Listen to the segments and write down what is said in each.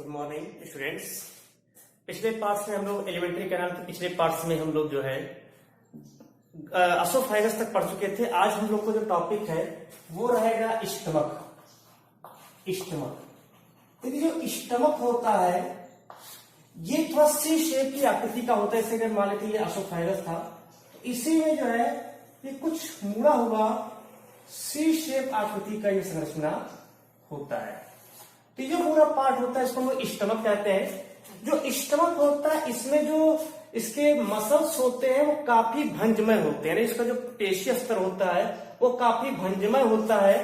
Good morning students. पिछले parts में हम लोग एलिमेंट्री कैनाल के पिछले पार्ट्स में हम लोग जो है असोफाइगस तक पढ़ चुके थे। आज हम लोग को जो टॉपिक है वो रहेगा स्टमक। देखिए जो स्टमक होता है ये थोड़ा सी शेप की आकृति का होता है। जैसे अगर मान लीजिए ये असोफाइगस था तो इसी में जो है ये कुछ मुड़ा हुआ सी शेप आकृति का ये संरचना होता है। तो जो पूरा पार्ट होता है इसको हम लोग स्टमक कहते हैं। जो स्टमक होता है इसमें जो इसके मसल्स होते हैं वो काफी भंजमय होते हैं, इसका जो पेशीय स्तर होता है वो काफी भंजमय होता है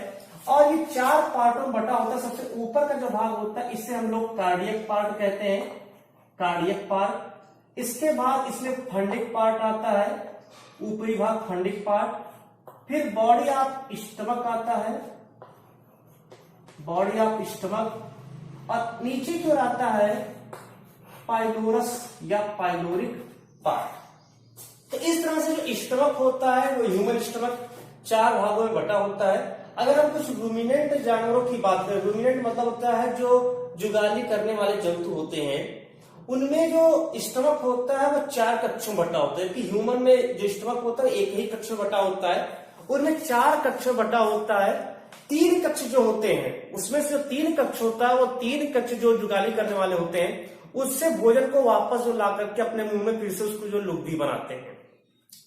और ये चार पार्टों में बटा होता है। सबसे ऊपर का जो भाग होता है इसे हम लोग कार्डियक पार्ट कहते हैं, कार्डियक पार्ट। इसके बाद इसमें फंडिक पार्ट आता है, ऊपरी भाग फंडिक पार्ट। फिर बॉडी ऑफ स्टमक आता है, बॉडी ऑफ स्टमक। और नीचे की ओर आता है पाइलोरस या पाइलोरिक पार्ट। तो इस तरह से जो स्टमक होता है वो ह्यूमन स्टमक चार भागों में बटा होता है। अगर हम कुछ रूमिनेंट जानवरों की बात करें, रूमिनेंट मतलब होता है जो जुगाली करने वाले जंतु होते हैं, उनमें जो स्टमक होता है वो चार कक्षों में बटा होता है। कि ह्यूमन में जो स्टमक होता है एक ही कक्ष में बटा होता है, उनमें चार कक्ष में बटा होता है। तीन कक्ष जो होते हैं उसमें से जो तीन कक्ष होता है वो तीन कक्ष जो जुगाली करने वाले होते हैं उससे भोजन को वापस जो ला करके अपने मुंह में फिर से उसको जो लुगदी बनाते हैं,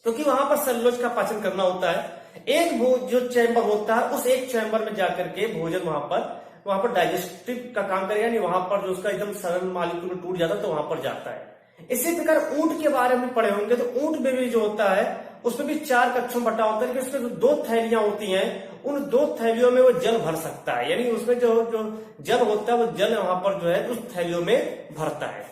क्योंकि वहां पर सेलुलोज का पाचन करना होता है। एक जो चैम्बर होता है उस एक चैम्बर में जाकर के भोजन वहां पर डाइजेस्टिव का काम करेगा, नहीं वहां पर जो उसका एकदम सरल मालिक्यूल में टूट जाता है तो वहां पर जाता है। इसी प्रकार ऊंट के बारे में पढ़े होंगे तो ऊंट में भी जो होता है उसमें भी चार कक्षों में बटा होता है कि उसमें जो दो थैलियां होती हैं उन दो थैलियों में वो जल भर सकता है, यानी उसमें जो जल होता है वो जल वहां पर जो है उस थैलियों में भरता है।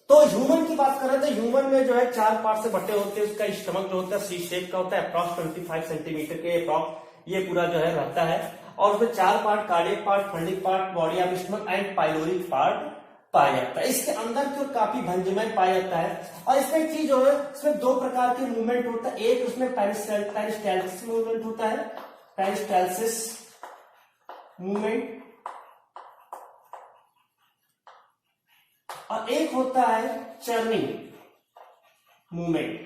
तो ह्यूमन की बात करें तो ह्यूमन में जो है चार पार्ट से बटे होते हैं। उसका स्टमक जो होता है सी शेप का होता है, अप्रॉक्स 25 सेंटीमीटर के अप्रॉक्स ये पूरा जो है रहता है। और उसमें चार part cardiac part, fundic part, body of stomach and pyloric part पाया जाता है। इसके अंदर की ओर काफी भंजमय पाया जाता है। और इसमें एक चीज जो है इसमें दो प्रकार के मूवमेंट होता है। एक उसमें पेरिस्टाल्सिस मूवमेंट होता है, पेरिस्टाल्सिस मूवमेंट, और एक होता है चर्निंग मूवमेंट।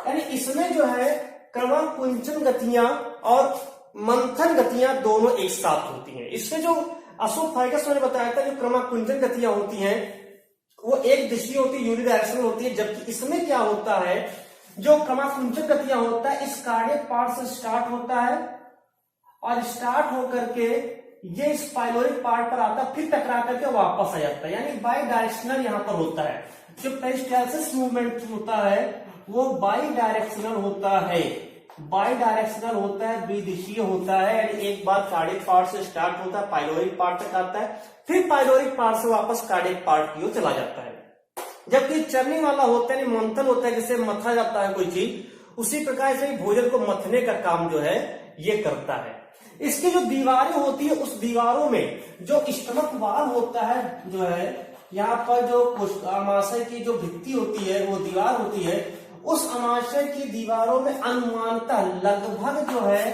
यानी इसमें जो है क्रमाकुंचन गतियां और मंथन गतियां दोनों एक साथ होती हैं। इसमें जो असोफाइगस मैंने बताया था जो क्रमाकुंचन गतियां होती हैं वो एक दिशीय होती है, यूनिडायरेक्शनल होती है, जबकि इसमें क्या होता है जो क्रमाकुंचन गतियां होता है इस कार्डियक पार्ट से स्टार्ट होता है और स्टार्ट होकर के ये इस पाइलोरिक पार्ट पर आता है, फिर टकरा करके वापस आ जाता है, यानी बाई डायरेक्शनल यहां पर होता है। जो पेरिस्टाल्सिस मूवमेंट होता है वो बाई डायरेक्शनल होता है, बाई डायरेक्शनल होता है, द्विदिशीय होता है। यानी एक बार कार्डियक पार्ट से स्टार्ट होता है, पाइलोरिक पार्ट तक आता है, फिर पाइलोरिक पार्ट से वापस कार्डियक पार्ट की ओर चला जाता है। जबकि चरनी वाला होता है, मंथन होता है, जैसे मथा जाता है कोई चीज, उसी प्रकार से भोजन को मथने का काम जो है ये करता है। इसकी जो दीवारें होती है उस दीवारों में जो स्टमक वाल होता है जो है यहाँ पर जो अमाशय की जो भित्ति होती है वो दीवार होती है, उस अमाशय की दीवारों में अनुमानतः लगभग जो है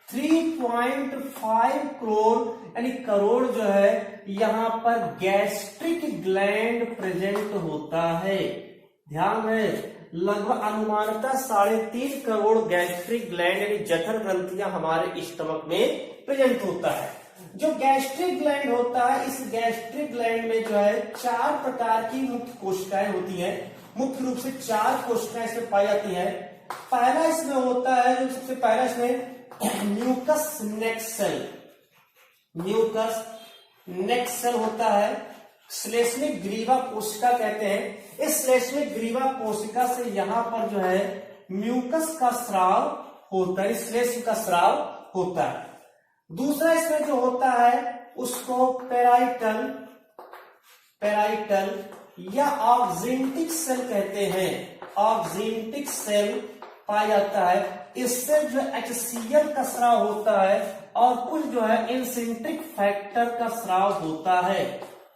3.5 करोड़ यानी करोड़ जो है यहाँ पर गैस्ट्रिक ग्लैंड प्रेजेंट होता है। ध्यान में लगभग अनुमानतः 3.5 करोड़ गैस्ट्रिक ग्लैंड यानी जठर ग्रंथियां हमारे स्टमक में प्रेजेंट होता है। जो गैस्ट्रिक ग्लैंड होता है इस गैस्ट्रिक ग्लैंड में जो है चार प्रकार की मुख्य कोशिकाएं होती हैं। मुख्य रूप से चार कोशिकाएं इसमें पाई जाती है। पहला इसमें होता है जो सबसे पहला इसमें म्यूकस नेक सेल, म्यूकस नेक सेल होता है, श्लेष्मिक ग्रीवा कोशिका कहते हैं। इस श्लेष्मिक ग्रीवा कोशिका से यहाँ पर जो है म्यूकस का स्राव होता है, श्लेष्म का स्राव होता है। दूसरा इसमें जो होता है उसको पेराइटल, पेराइटल या ऑक्जेंटिक सेल कहते हैं, ऑक्जेंटिक सेल पाया जाता है। इससे जो HCl का स्राव होता है और कुछ जो है इंसेंट्रिक फैक्टर का स्राव होता है,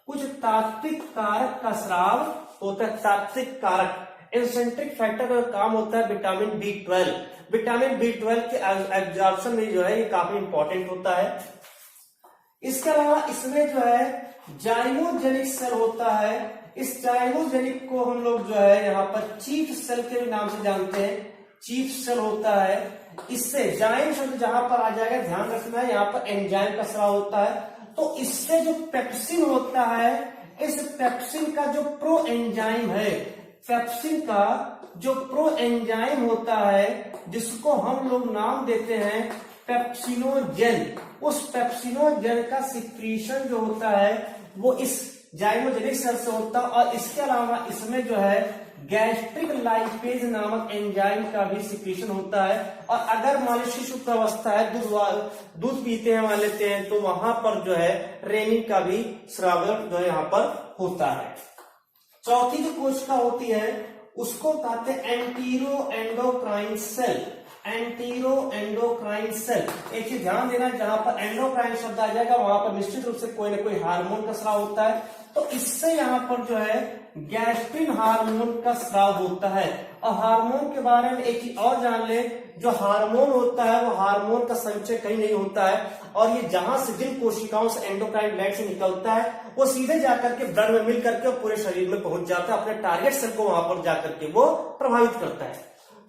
कुछ तात्विक कारक का स्राव होता है। तात्विक कारक इंसेंट्रिक फैक्टर का काम होता है विटामिन B12। विटामिन B12 के एब्जॉर्प्शन में जो है ये काफी इंपॉर्टेंट होता है। इसके अलावा इसमें जो है जाइमोजेनिक सेल होता है। इस जाइमोजेनिक को हम लोग जो है यहाँ पर चीफ सेल के भी नाम से जानते हैं, चीफ सेल होता है। इससे जाइम शब्द जहां पर आ जाएगा ध्यान रखना है, यहाँ पर एंजाइम का स्राव होता है। तो इससे जो पेप्सिन होता है, इस पेप्सिन का जो प्रो एंजाइम है, पेप्सिन का जो प्रो एंजाइम होता है, जिसको हम लोग नाम देते हैं पेप्सिनोजेन, उस पेप्सिनोजेन का सिक्रीशन जो होता है वो इस जाइमोजेनिक सेल से होता है। और इसके अलावा इसमें जो है गैस्ट्रिक लाइपेज नामक एंजाइम का भी सिक्रीशन होता है। और अगर मान लीजिए शिशु प्रावस्था है, दूध पीते हैं मान लेते हैं, तो वहां पर जो है रेनिन का भी स्राव जो है यहाँ पर होता है। चौथी जो कोशिका होती है उसको कहते हैं enteroendocrine cell, enteroendocrine cell. एक चीज ध्यान देना, जहां पर एंडोक्राइन शब्द आ जाएगा वहां पर निश्चित रूप से कोई ना कोई हार्मोन का स्राव होता है। तो इससे यहाँ पर जो है गैस्ट्रिन हार्मोन का स्राव होता है। और हार्मोन के बारे में एक चीज और जान ले, जो हार्मोन होता है वो हार्मोन का संचय कहीं नहीं होता है, और ये जहां से जिन कोशिकाओं से एंडोक्राइन ग्लैंड से निकलता है वो सीधे जाकर के ब्लड में मिल करके पूरे शरीर में पहुंच जाता है, अपने टारगेट सेल को वहां पर जाकर के वो प्रभावित करता है।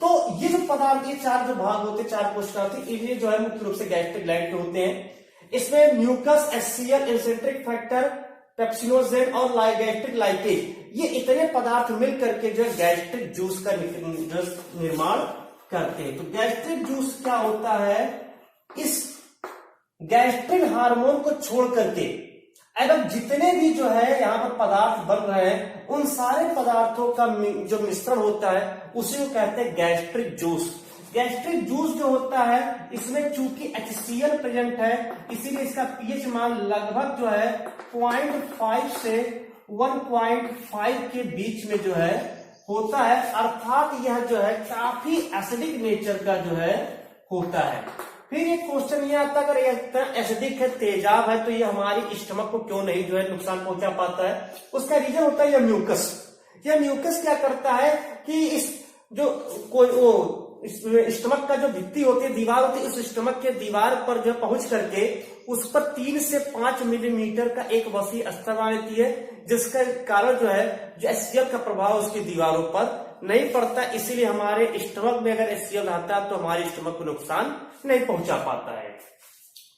तो ये जो पदार्थ, ये चार जो भाग होते हैं, चार कोशिका होती है, ये जो है मुख्य रूप से गैस्ट्रिक ग्लैंड के होते हैं। इसमें म्यूकस, एचसीएल, इंसेंट्रिक फैक्टर, पेप्सिनोजेन और गैस्ट्रिक लाइपेज, ये इतने पदार्थ मिल करके जो है गैस्ट्रिक जूस का निर्माण करते हैं। तो गैस्ट्रिक जूस क्या होता है, इस गैस्ट्रिन हार्मोन को छोड़ करके अगर जितने भी जो है यहाँ पर पदार्थ बन रहे हैं, उन सारे पदार्थों का जो मिश्रण होता है उसी को कहते हैं गैस्ट्रिक जूस। गैस्ट्रिक जूस जो होता है इसमें चूंकि HCl प्रेजेंट है, इसीलिए इसका पीएच मान लगभग जो है 0.5 से 1.5 के बीच में जो है होता है, अर्थात यह जो है काफी एसिडिक नेचर का जो है होता है। फिर एक क्वेश्चन ये आता है, अगर ये इतना एसिडिक है, तेजाब है, तो ये हमारी स्टमक को क्यों नहीं जो है नुकसान पहुंचा पाता है? उसका रीजन होता है यह म्यूकस। यह म्यूकस क्या करता है कि इस जो कोई वो स्टमक का जो भित्ति होती है, दीवार होती है, उस स्टमक के दीवार पर जो पहुंच करके उस पर 3 से 5 मिलीमीटर का एक वसी स्तर बना लेती है, जिसका कारण जो है जो HCl का प्रभाव उसकी दीवारों पर नहीं पड़ता। इसीलिए हमारे स्टमक में अगर HCl आता है तो हमारे स्टमक को नुकसान नहीं पहुंचा पाता है।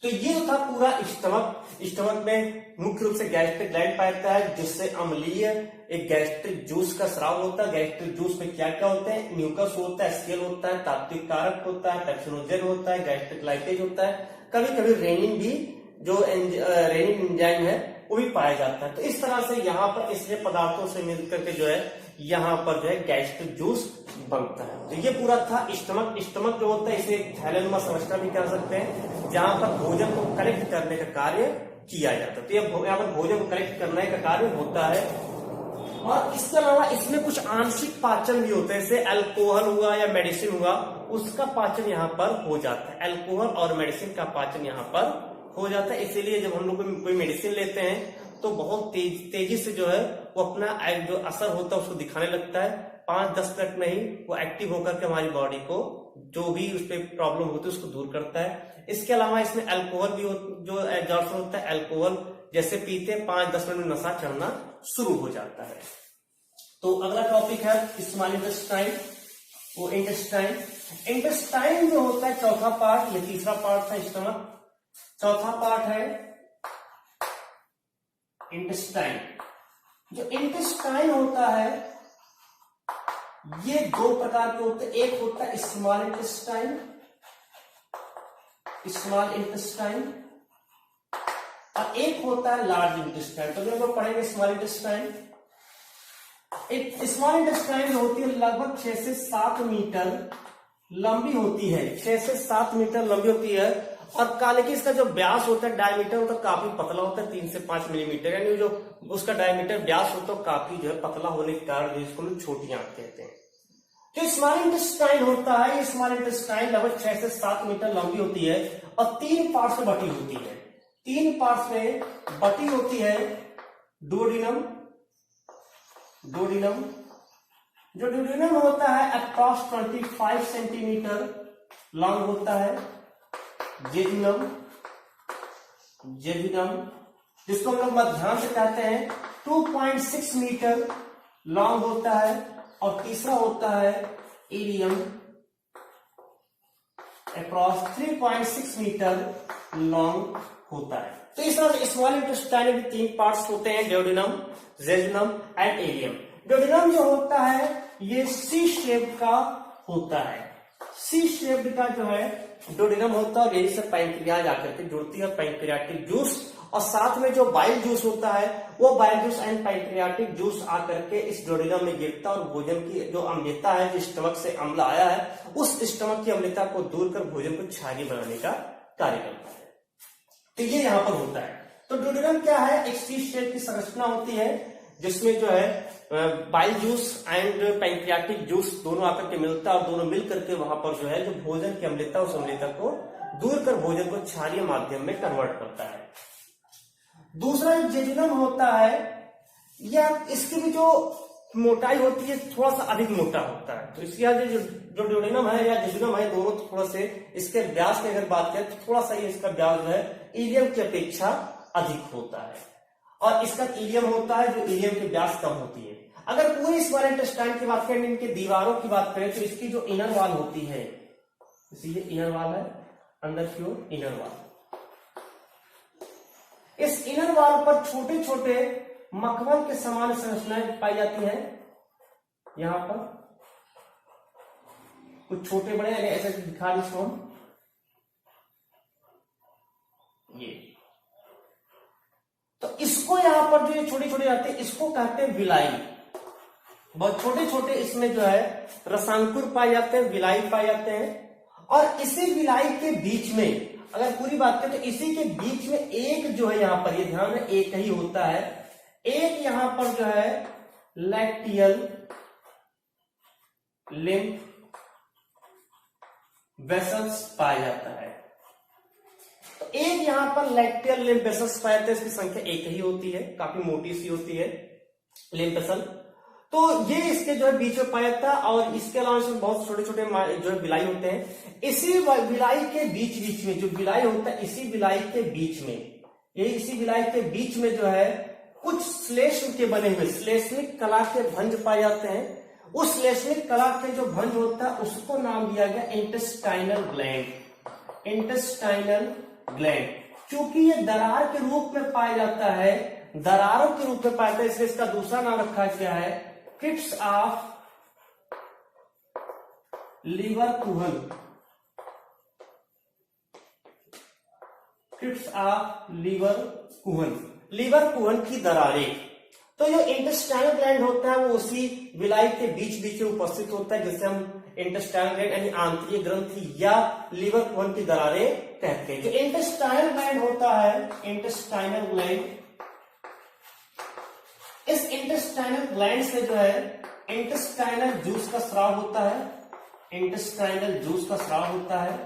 तो ये था पूरा स्टमक में मुख्य रूप से गैस्ट्रिक ग्लैंड पाया जाता है, जिससे अम्लीय एक गैस्ट्रिक जूस का स्राव होता है। गैस्ट्रिक जूस में क्या क्या होते हैं? म्यूकस होता है, HCl होता है, तात्विक कारक होता है, पेप्सिनोजेन होता है, गैस्ट्रिक लाइपेज होता है, कभी कभी रेनिन भी, जो रेनिन एंजाइम है वो भी पाया जाता है। तो इस तरह से यहाँ पर इसलिए पदार्थों से मिलकर के जो है यहाँ पर जो है गैस्ट्रिक जूस बनता है। तो ये पूरा था स्टमक जो होता है इसे थैलेनुमा संरचना भी कह सकते हैं, जहां पर भोजन को कलेक्ट करने का कार्य किया जाता है। तो यहाँ पर भोजन को कलेक्ट करने का कार्य होता है। और इसके अलावा इसमें कुछ आंशिक पाचन भी होते हैं, जैसे अल्कोहल हुआ या मेडिसिन हुआ, उसका पाचन यहाँ पर हो जाता है। अल्कोहल और मेडिसिन का पाचन यहाँ पर हो जाता है। इसीलिए जब हम लोग कोई मेडिसिन लेते हैं तो बहुत तेजी से जो है वो अपना जो असर होता है उसको दिखाने लगता है। 5-10 मिनट में ही वो एक्टिव होकर के हमारी बॉडी को जो भी उस पर प्रॉब्लम होती है उसको दूर करता है। इसके अलावा इसमें अल्कोहल भी जो एब्जॉर्प्शन होता है, अल्कोहल जैसे पीते 5-10 मिनट में नशा चढ़ना शुरू हो जाता है। तो अगला टॉपिक है स्मॉल इंटेस्टाइन। वो इंटेस्टाइन जो होता है चौथा पार्ट, ये तीसरा पार्ट था स्टमक, चौथा पार्ट है इंटेस्टाइन। जो इंटेस्टाइन होता है ये 2 प्रकार के होते हैं। एक होता है स्मॉल इंटेस्टाइन और एक होता है लार्ज इंटेस्टाइन। तो हम लोग पढ़ेंगे स्मॉल इंटेस्टाइन। एक स्मॉल इंटेस्टाइन होती है लगभग 6 से 7 मीटर लंबी होती है, 6 से 7 मीटर लंबी होती है। और लेकिन इसका जो व्यास होता है, डायमीटर होता है, काफी पतला होता है, 3 से 5 मिलीमीटर, यानी जो उसका डायमीटर व्यास होता है काफी जो है पतला होने के कारण इसको लोग छोटी आंत कहते हैं। जो स्मॉल इंटेस्टाइन होता है, ये स्मॉल इंटेस्टाइन लगभग 6 से 7 मीटर लंबी होती है और 3 पार्ट्स में बटी होती है। 3 पार्ट्स में बटी होती है। डुओडेनम, जो डुओडेनम होता है अप्रॉक्स 25 सेंटीमीटर लॉन्ग होता है। जेजुनम, जेजुनम, जिसको हम लोग मध्यांश कहते हैं, 2.6 मीटर लॉन्ग होता है। और तीसरा होता है इलियम, अप्रॉक्स 3.6 मीटर लॉन्ग होता है। तो इस तरह से स्मॉल इंटेस्टाइन में 3 पार्ट्स होते हैं, duodenum, jejunum and ileum. Duodenum जो होता है ये सी शेप का होता है। सी शेप का जो है ड्यूडेनम होता है, यही से पैंक्रियाज आकर के जुड़ती है, पैंक्रियाटिक जूस, और साथ में जो बाइल जूस होता है वो bile juice and pancreatic juice आकर के इस ड्यूडेनम में गिरता है और भोजन की जो अम्लता है, जो स्टमक से अम्ल आया है, उस स्टमक की अम्लता को दूर कर भोजन को क्षारीय बनाने का कार्य करता है। तो ये यहां पर होता है। तो ड्यूडेनम क्या है, एक सी शेप की संरचना होती है जिसमें जो है bile juice and pancreatic juice दोनों आकर के मिलता है और दोनों मिल करके वहां पर जो है जो भोजन की अम्लता, उस अम्लता को दूर कर भोजन को क्षारीय माध्यम में कन्वर्ट करता है। दूसरा जेजुनम होता है, यह इसकी भी जो मोटाई होती है थोड़ा सा अधिक मोटा होता है। तो इसके आगे जो ड्यूडेनम है या जेजुनम है, दोनों थोड़ा से इसके व्यास की अगर बात करें तो थोड़ा सा ये इसका व्यास जो है इलियम की अपेक्षा अधिक होता है। और इसका इलियम होता है जो इलियम की व्यास कम होती है। अगर पूरे स्मॉल इंटेस्टाइन की बात करें, इनके दीवारों की बात करें, तो इसकी जो इनर वॉल होती है, ये इनर वॉल है, अंदर की ओर इनर वॉल, इस इनर वॉल पर छोटे छोटे मखमल के समान संरचनाएं पाई जाती है। यहां पर कुछ छोटे बड़े ऐसे दिखा रहे इसको हम, ये तो इसको यहां पर जो ये छोटे छोटे आते हैं इसको कहते हैं विलाई। बहुत छोटे छोटे इसमें जो है रसांकुर पाए जाते हैं, विलाई पाए जाते हैं। और इसी विलाई के बीच में अगर पूरी बात करें तो इसी के बीच में एक जो है यहां पर, ये ध्यान में एक ही होता है, एक यहां पर जो है लैक्टियल लिम्फ वेसल्स पाया जाता है। तो एक यहां पर लैक्टियल लिम्फ वेसल्स पाए जाते हैं, इसकी संख्या एक ही होती है, काफी मोटी सी होती है लिम्फ वेसल। तो ये इसके जो है बीच में पाया जाता है। और इसके अलावा इसमें बहुत छोटे छोटे जो है बिलाई होते हैं। इसी बिलाई के बीच बीच में जो बिलाई होता है, इसी बिलाई के बीच में, यही इसी बिलाई के बीच में जो है कुछ श्लेष्म के बने हुए श्लेष्मिक कला के भंज पाए जाते हैं। उस श्लेष्मिक कला के जो भंज होता है उसको नाम दिया गया इंटेस्टाइनल ग्लैंड। इंटेस्टाइनल ग्लैंड क्योंकि ये दरार के रूप में पाया जाता है, दरारों के रूप में पाया जाता है, इसलिए इसका दूसरा नाम रखा गया है क्रिप्स ऑफ लीवरकुहन। क्रिप्स ऑफ लीवरकुहन, लीवरकुहन की दरारें। तो जो इंटेस्टाइनल ग्लैंड होता है वो उसी विलाई के बीच बीच में उपस्थित होता है, जिसे हम इंटेस्टाइनल ग्लैंड यानी आंतरिक ग्रंथि या लीवरकुहन की दरारें कहते हैं। जो इंटेस्टाइनल ग्लैंड होता है, इंटेस्टाइनल ग्लैंड, इस इंटेस्टाइनल ग्लैंड से जो है इंटेस्टाइनल जूस का स्राव होता है। इंटेस्टाइनल जूस का स्राव होता है।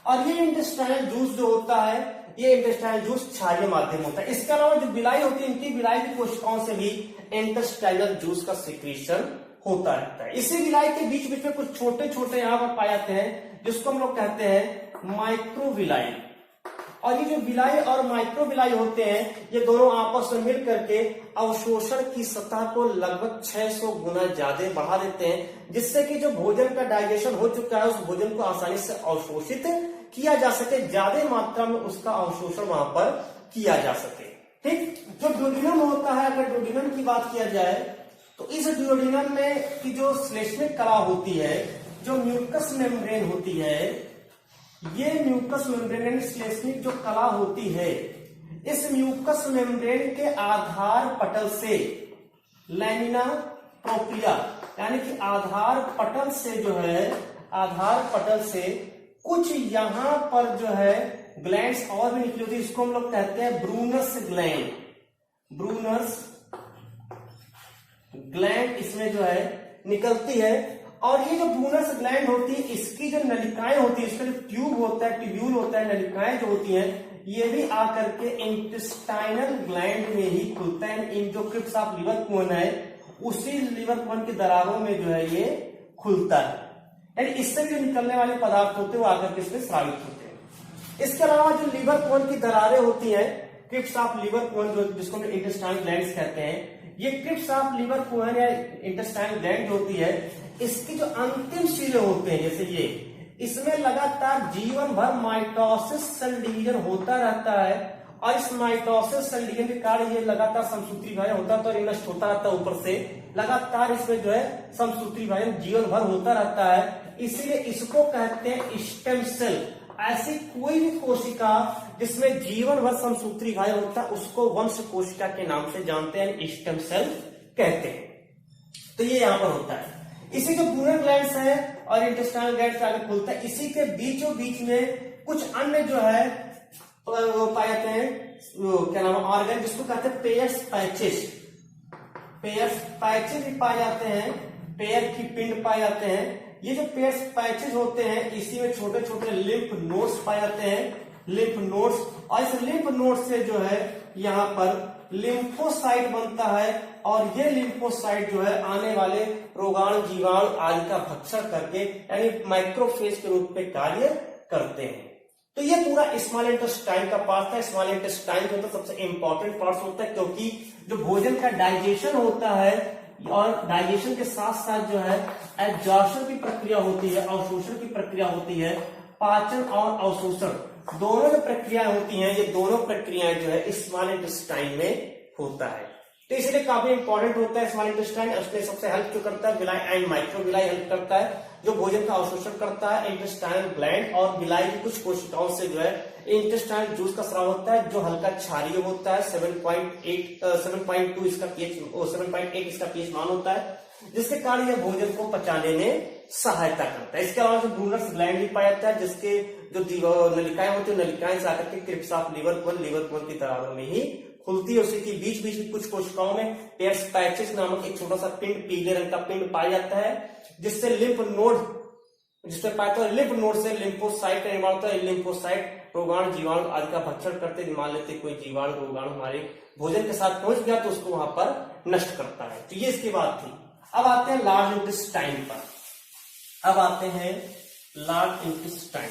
और ये इंटेस्टाइनल जूस जो होता है, ये इंटेस्टाइनल जूस क्षारीय माध्यम होता है। इसके अलावा जो बिलाई होती है, इनकी बिलाई की कोशिकाओं से भी इंटेस्टाइनल जूस का सिक्रीशन होता रहता है। इसी बिलाई के बीच बीच में कुछ छोटे छोटे यहां पर पाए जाते हैं, जिसको हम लोग कहते हैं माइक्रोविलाई। और ये जो विलाई और माइक्रोविलाई होते हैं, ये दोनों आपस में मिल करके अवशोषण की सतह को लगभग 600 गुना ज्यादा बढ़ा देते हैं, जिससे कि जो भोजन का डाइजेशन हो चुका है उस भोजन को आसानी से अवशोषित किया जा सके, ज्यादा मात्रा में उसका अवशोषण वहां पर किया जा सके। ठीक, जो ड्यूडेनम होता है, अगर ड्यूडेनम की बात किया जाए तो इस ड्यूडेनम में की जो श्लेष्मिक कला होती है, जो म्यूकस मेम्ब्रेन होती है, ये म्यूकस मेम्ब्रेन श्लेष्मिक जो कला होती है, इस म्यूकस मेम्ब्रेन के आधार पटल से लैमिना प्रोप्रिया यानी कि आधार पटल से जो है, आधार पटल से कुछ यहां पर जो है ग्लैंड्स और भी निकली होती है, इसको हम लोग कहते हैं ब्रूनस ग्लैंड। ब्रूनस ग्लैंड इसमें जो है निकलती है। और ये जो ब्रूनस ग्लैंड होती है, इसकी जो नलिकाएं होती है, इसका जो ट्यूब होता है, ट्यूब्यूल होता है, नलिकाएं जो होती हैं, ये भी आकर के इंटेस्टाइनल ग्लैंड में ही खुलता है। इन जो क्रिप्स ऑफ लीवरकुहन है, उसी लीवरकुहन की दरारों में जो है ये खुलता है। यानी इससे जो निकलने वाले पदार्थ होते हैं वो आकर के इसमें स्रावित होते हैं। इसके अलावा जो लीवर कोन की दरारें होती हैं, क्रिप्स ऑफ लीवर कोन, जो जिसको हम इंटेस्टाइनल ग्लैंड्स कहते हैं, ये क्रिप्स ऑफ लीवर कोन या इंटेस्टाइनल ग्लैंड जो होती है, इसकी जो अंतिम सिरे होते हैं जैसे ये, इसमें लगातार जीवन भर माइटोसिस सेल डिवीजन होता रहता है और इस माइटोसिस सेल डिवीजन के कारण ये लगातार समसूत्री विभाजन होता है, तो नष्ट होता रहता है ऊपर से, लगातार इसमें जो है समसूत्री विभाजन जीवन भर होता रहता है, इसीलिए इसको कहते हैं स्टेम सेल। ऐसी कोई भी कोशिका जिसमें जीवन भर समसूत्री विभाजन होता है उसको वंश कोशिका के नाम से जानते हैं, स्टेम सेल कहते हैं। तो ये यहां पर होता है। इसी जो ब्रूनर ग्लैंड्स है और इंटेस्टाइनल ग्लैंड्स आगे खुलता है, इसी के बीचों बीच में कुछ अन्य जो है वो पाए जाते हैं, क्या नाम है, ऑर्गन, जिसको कहते हैं पेयर्स पैचेस। पेयर्स पैचेस भी पाए जाते हैं, पेयर की पिंड पाए जाते हैं। ये जो पेयर्स पैचेस होते हैं, इसी में छोटे छोटे लिम्फ नोड्स पाए जाते हैं, लिम्फ नोड्स, और इस लिम्फ नोड से जो है यहाँ पर लिम्फोसाइट बनता है और ये लिम्फोसाइट जो है आने वाले रोगाणु जीवाणु आदि का भक्षण करके यानी माइक्रोफेज के रूप में कार्य करते हैं। तो ये पूरा स्मॉल इंटेस्टाइन का पार्ट है। स्मॉल इंटेस्टाइन जो होता है सबसे इंपॉर्टेंट पार्ट होता है, क्योंकि जो भोजन का डाइजेशन होता है और डाइजेशन के साथ साथ जो है एब्जॉर्प्शन की प्रक्रिया होती है, अवशोषण की प्रक्रिया होती है, पाचन और अवशोषण दोनों जो प्रक्रियाएं होती हैं, ये दोनों प्रक्रियाएं जो है स्मॉल इंटेस्टाइन में होता है। तो इसलिए काफी इंपॉर्टेंट होता है स्मॉल इंटेस्टाइन। उसमें सबसे हेल्प जो करता है विलाई एंड माइक्रोविलाई हेल्प करता है, जो भोजन का अवशोषण करता है। इंटेस्टाइनल ग्लैंड और विलाई की कुछ कोशिकाओं से जो है इंटेस्टाइनल जूस का स्राव होता है, जो हल्का क्षारीय होता है। 7.2 इसका पीएच 7.8 इसका पीएच मान होता है, जिसके कारण यह भोजन को पचाने में सहायता करता है। इसके अलावा जो ब्रूनर्स ग्लैंड भी पाया जाता है, जिसके जो नलिकाएं होती है, नलिकाएं से आकर के क्रिप्स ऑफ लीवर कोन की दरारों में ही खुलती है। उसी के बीच बीच में कुछ कोशिकाओं में पेयर्स पैचेस नामक एक छोटा सा पिंड, पीले रंग का पिंड पाया जाता है, जिससे लिम्फ नोड, जिसमें पाया है लिम्फ नोड से लिम्फोसाइट का निर्माण होता है। लिम्फोसाइट रोगाणु जीवाणु आदि का भक्षण करते, मान लेते कोई जीवाणु रोगाणु हमारे भोजन के साथ पहुंच गया तो उसको वहां पर नष्ट करता है। तो ये इसकी बात थी। अब आते हैं लार्ज इंटेस्टाइन पर। अब आते हैं लार्ज इंटेस्टाइन।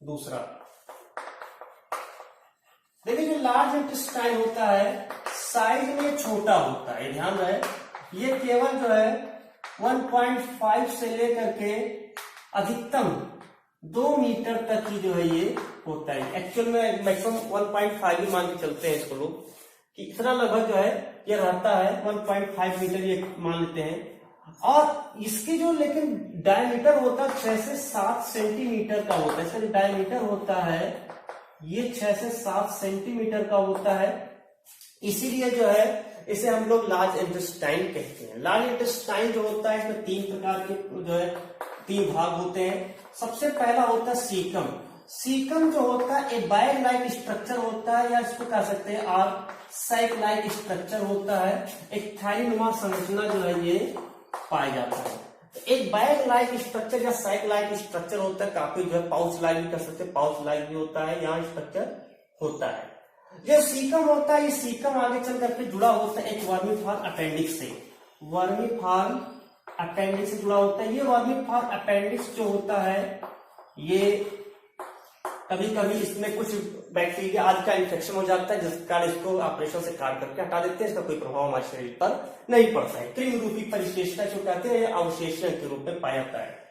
दूसरा देखिए, जो लार्ज इंटेस्टाइन होता है साइज में छोटा होता है, ध्यान रहे, ये केवल जो है 1.5 से लेकर के अधिकतम 2 मीटर तक ही जो है ये होता है। एक्चुअल में मैक्सिमम 1.5 भी मान के चलते हैं इसको लोग, कि इतना लगभग जो है ये रहता है 1.5 मीटर ये मान लेते हैं। और इसकी जो लेकिन डायमीटर होता है 6 से 7 सेंटीमीटर का होता है। इसका जो डायमीटर होता है ये 6 से 7 सेंटीमीटर का होता है, इसीलिए जो है इसे हम लोग लार्ज इंटेस्टाइन कहते हैं। लार्ज इंटेस्टाइन जो होता है इसमें 3 प्रकार के जो है 3 भाग होते हैं। सबसे पहला होता है सीकम। सीकम जो होता है एक बैग लाइक स्ट्रक्चर होता है, या इसको कह सकते हैं आर्क साइक लाइक स्ट्रक्चर होता है। एक थालीनुमा संरचना जो है ये पाया जाता है। तो एक बैग लाइक स्ट्रक्चर या साइक लाइक स्ट्रक्चर होता है, काफी जो है पाउच लाइक भी कर सकते हैं, पाउच लाइक भी होता है, यहाँ स्ट्रक्चर होता है। जो सीकम होता है, ये सीकम आगे चल करके जुड़ा होता है एक वर्मीफॉर्म अपेंडिक्स से। वर्मीफॉर्म अपेंडिक्स से जुड़ा होता है। ये वर्मीफॉर्म अपेंडिक्स जो होता है ये कभी कभी इसमें कुछ बैक्टीरिया आदि का इन्फेक्शन हो जाता है, जिस कारण इसको ऑपरेशन से काट करके हटा देते हैं। इसका कोई प्रभाव हमारे शरीर पर नहीं पड़ता है। कृमि रूपी परिशेषता जो कहते हैं, ये अवशेषण के रूप में पाया जाता है।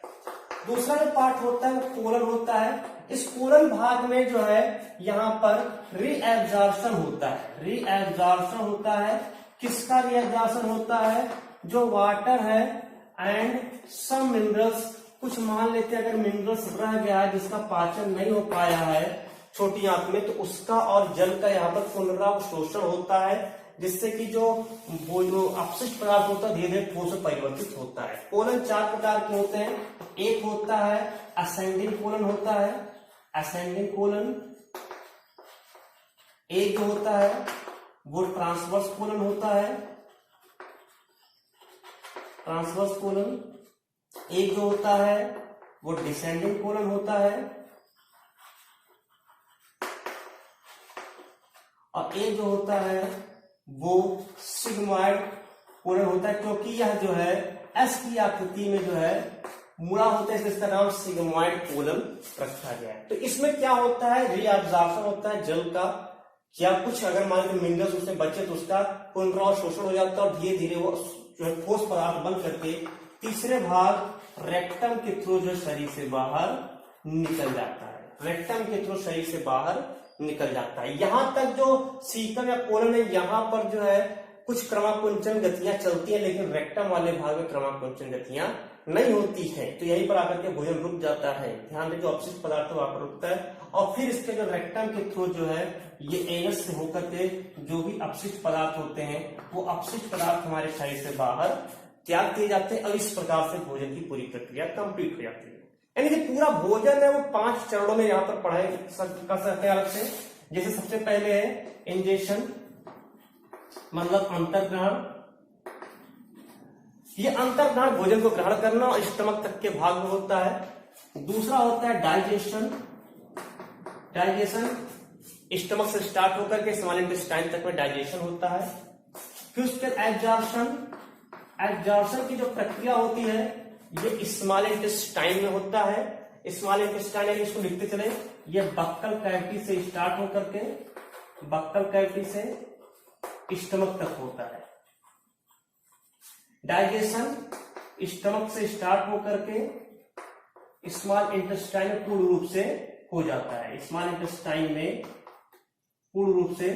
दूसरा जो पार्ट होता है वो कोलन होता है। इस कोलन भाग में जो है यहाँ पर रीएब्जॉर्प्शन होता है। रीएब्जॉर्प्शन होता है, किसका रीएब्जॉर्प्शन होता है? जो वाटर है एंड सम मिनरल्स, कुछ मान लेते हैं अगर मिनरल्स रह गया है जिसका पाचन नहीं हो पाया है छोटी आंत में, तो उसका और जल का यहाँ पर पुनरावशोषण होता है, जिससे कि जो अपशिष्ट पदार्थ होता है धीरे धीरे ठोस में परिवर्तित होता है। कोलन 4 प्रकार के होते हैं। एक होता है असेंडिंग कोलन होता है, असेंडिंग कोलन। एक जो होता है वो ट्रांसवर्स कोलन होता है, ट्रांसवर्स कोलन। एक जो होता है वो डिसेंडिंग कोलन होता है, और एक जो होता है वो सिग्मॉइड कोलन होता है, क्योंकि यह जो है एस की आकृति में जो है मुड़ा होता है इसलिए इसका नाम सिग्मोइड कोलम रखा गया है। तो इसमें क्या होता है, रीअब्जॉर्प्शन होता है जल का, या कुछ अगर मान लो मिनरल्स उसमें बचे तो उसका पुनरावशोषण हो जाता है और धीरे धीरे वो जो है ठोस पदार्थ बन करके तीसरे भाग रेक्टम के थ्रू जो शरीर से बाहर निकल जाता है, रेक्टम के थ्रू शरीर से बाहर निकल जाता है। यहां तक जो सीकम या कोलन है यहाँ पर जो है कुछ क्रमाकुंचन गतियां चलती है, लेकिन रेक्टम वाले भाग में क्रमाकुंचन गतियां नहीं होती है। तो यहीं पर आकर के भोजन रुक जाता है। ध्यान दें, जो अपशिष्ट पदार्थ वहां पर रुकता है और फिर इसके जो रेक्टम के थ्रू जो है ये एनस से होकर के जो भी अपशिष्ट पदार्थ होते हैं वो अपशिष्ट पदार्थ हमारे शरीर से बाहर त्याग किए जाते हैं और इस प्रकार से भोजन की पूरी प्रक्रिया कंप्लीट हो जाती है। यानी कि पूरा भोजन है वो 5 चरणों में यहाँ पर पढ़ाई कर सकते हैं अलग से। जैसे सबसे पहले है इंजेशन, मतलब अंतर्ग्रहण। ये अंतर्ग्रहण भोजन को ग्रहण करना और स्टमक तक के भाग में होता है। दूसरा होता है डाइजेशन। डाइजेशन स्टमक से स्टार्ट होकर के स्मॉल इंटेस्टाइन तक में डाइजेशन होता है। फिर उसके एब्जॉर्प्शन, एब्जॉर्प्शन की जो प्रक्रिया होती है ये स्मॉल इंटेस्टाइन में होता है। स्मॉल इंटेस्टाइन इसको लिखते चले, ये बक्कल कैविटी से स्टार्ट होकर के बक्कल कैविटी से स्टमक तक होता है। डाइजेशन स्टमक से स्टार्ट होकर के स्मॉल इंटेस्टाइन पूर्ण रूप से हो जाता है, स्मॉल इंटेस्टाइन में पूर्ण रूप से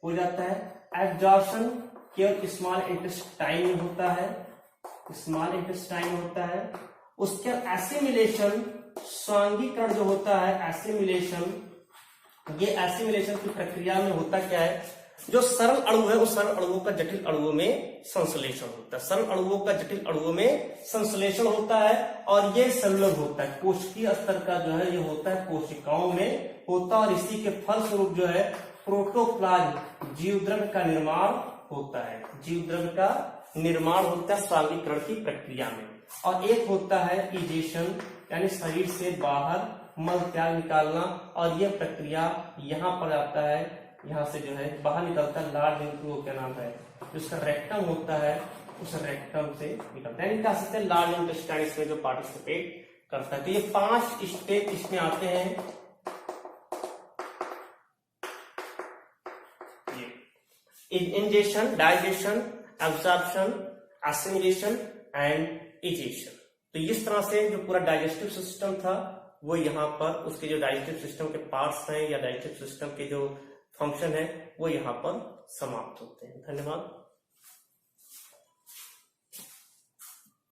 हो जाता है। एब्जॉर्प्शन केवल स्मॉल इंटेस्टाइन में होता है, स्मॉल इंटेस्टाइन होता है। उसके एसिमिलेशन, स्वांगीकरण जो होता है एसिमिलेशन, ये एसिमिलेशन की प्रक्रिया में होता क्या है, जो सरल अणु है उस सरल अणुओं का जटिल अणुओं में संश्लेषण होता है। सरल अणुओं का जटिल अणुओं में संश्लेषण होता है और ये संलग्न होता है, कोशिकीय स्तर का जो है ये होता है कोशिकाओं में होता है और इसी के फलस्वरूप जो है प्रोटोप्लाज्म जीव द्रव्य का निर्माण होता है, जीव द्रव्य का निर्माण होता है स्वांगीकरण की प्रक्रिया में। और एक होता है इजेशन, यानी शरीर से बाहर मल त्याग निकालना, और यह प्रक्रिया यहाँ पर आता है, यहाँ से जो है बाहर निकलता है लार्ज इंटेस्टाइन, क्या नाम है, जिसका रेक्टम होता है उस रेक्टम से निकलता है। कह सकते हैं लार्ज इंटेस्टाइन इसमें जो पार्टिसिपेट करता है। तो ये 5 स्टेप इसमें आते हैं, ingestion, digestion, absorption, assimilation and egestion. तो इस तरह से जो पूरा डाइजेस्टिव सिस्टम था वो यहाँ पर उसके जो डाइजेस्टिव सिस्टम के पार्ट्स हैं या डाइजेस्टिव सिस्टम के जो फंक्शन है वो यहाँ पर समाप्त होते हैं। धन्यवाद।